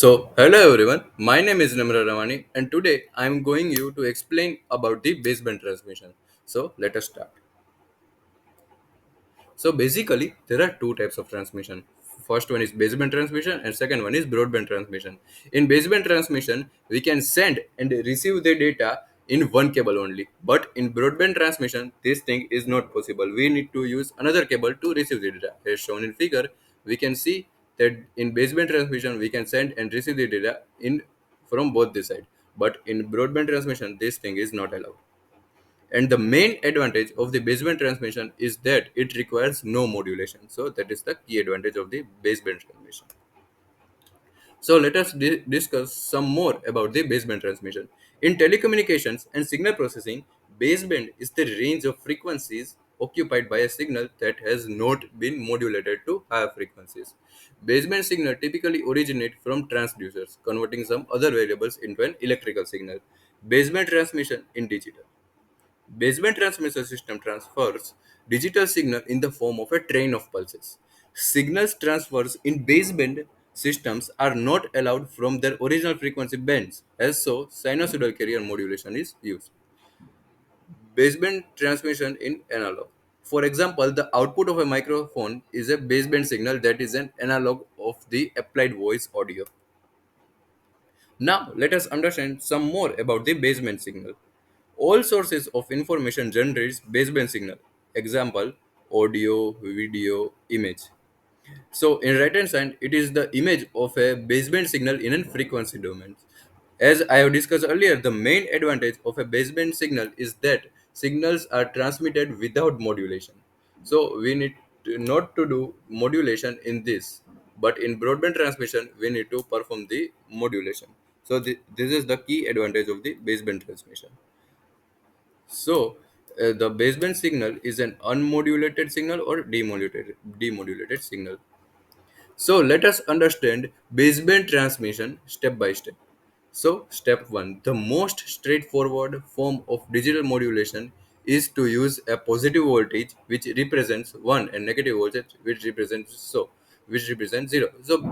Hello everyone. My name is Namra Ramani, and today I am going you to explain about the baseband transmission. Let us start. Basically, there are two types of transmission. First one is baseband transmission, and second one is broadband transmission. In baseband transmission, we can send and receive the data in one cable only. But in broadband transmission, this thing is not possible. We need to use another cable to receive the data. As shown in figure, we can see that in baseband transmission, we can send and receive the data in from both the side. But in broadband transmission, this thing is not allowed. And the main advantage of the baseband transmission is that it requires no modulation. So that is the key advantage of the baseband transmission. So let us discuss some more about the baseband transmission. In telecommunications and signal processing, baseband is the range of frequencies occupied by a signal that has not been modulated to higher frequencies. Baseband signal typically originate from transducers, converting some other variables into an electrical signal. Baseband transmission in digital. Baseband transmission system transfers digital signal in the form of a train of pulses. Signals transfers in baseband systems are not allowed from their original frequency bands, as so sinusoidal carrier modulation is used. Baseband transmission in analog. For example, the output of a microphone is a baseband signal that is an analog of the applied voice audio. Now, let us understand some more about the baseband signal. All sources of information generates baseband signal. Example, audio, video, image. So in right hand side, it is the image of a baseband signal in a frequency domain. As I have discussed earlier, the main advantage of a baseband signal is that signals are transmitted without modulation. So we need not to do modulation in this, but in broadband transmission, we need to perform the modulation. So this is the key advantage of the baseband transmission. The baseband signal is an unmodulated signal or demodulated signal. So let us understand baseband transmission step by step. So step 1, the most straightforward form of digital modulation is to use a positive voltage which represents 1 and negative voltage which represents 0.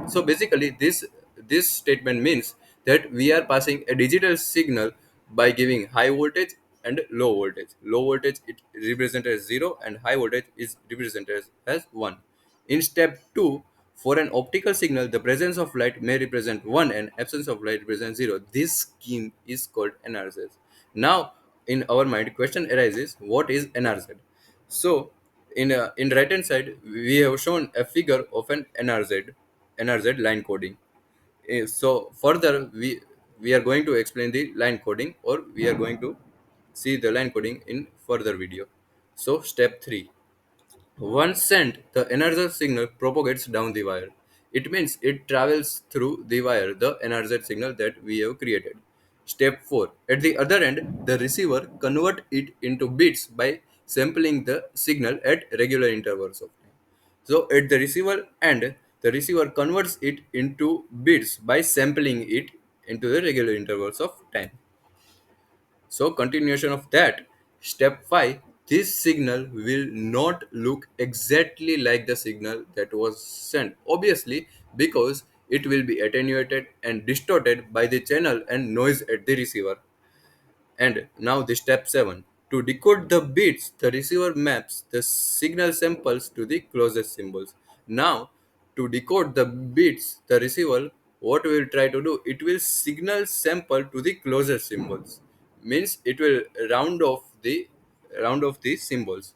So basically this statement means that we are passing a digital signal by giving high voltage and low voltage. Low voltage it represented as 0 and high voltage is represented as 1. In step 2, for an optical signal, the presence of light may represent 1 and absence of light represents 0. This scheme is called NRZ. Now, in our mind, question arises, what is NRZ? So, in right hand side, we have shown a figure of an NRZ line coding. So, further, we are going to explain the line coding, or we are going to see the line coding in further video. So, step 3. Once sent, the energy signal propagates down the wire. It means it travels through the wire, the energy signal that we have created. Step 4. At the other end, the receiver convert it into bits by sampling the signal at regular intervals of time. So at the receiver end, the receiver converts it into bits by sampling it into the regular intervals of time. So, continuation of that, step 5, this signal will not look exactly like the signal that was sent. Obviously, because it will be attenuated and distorted by the channel and noise at the receiver. And now the step 7. To decode the bits, the receiver maps the signal samples to the closest symbols. Now, to decode the bits, the receiver, what we will try to do, it will signal sample to the closest symbols. Means it will round off the symbols.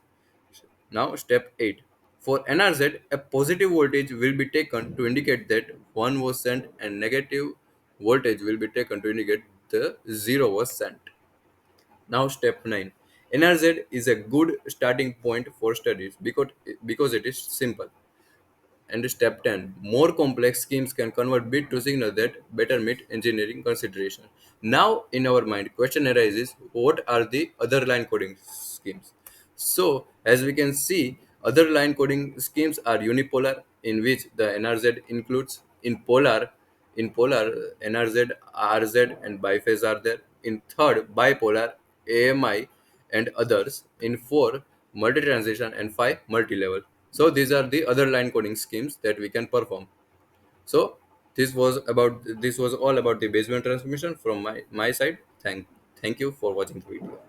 Now, step 8. For NRZ, a positive voltage will be taken to indicate that 1 was sent and negative voltage will be taken to indicate the 0 was sent. Now, step 9. NRZ is a good starting point for studies because it is simple. And step 10. More complex schemes can convert bit to signal that better meet engineering consideration. Now, in our mind, question arises, what are the other line coding schemes? So, as we can see, other line coding schemes are unipolar, in which the NRZ includes in polar NRZ, RZ, and biphase are there. In third, bipolar, AMI, and others. In four, multi-transition, and five, multi-level. So these are the other line coding schemes that we can perform. So This was all about the basement transmission from my side. Thank you for watching the video.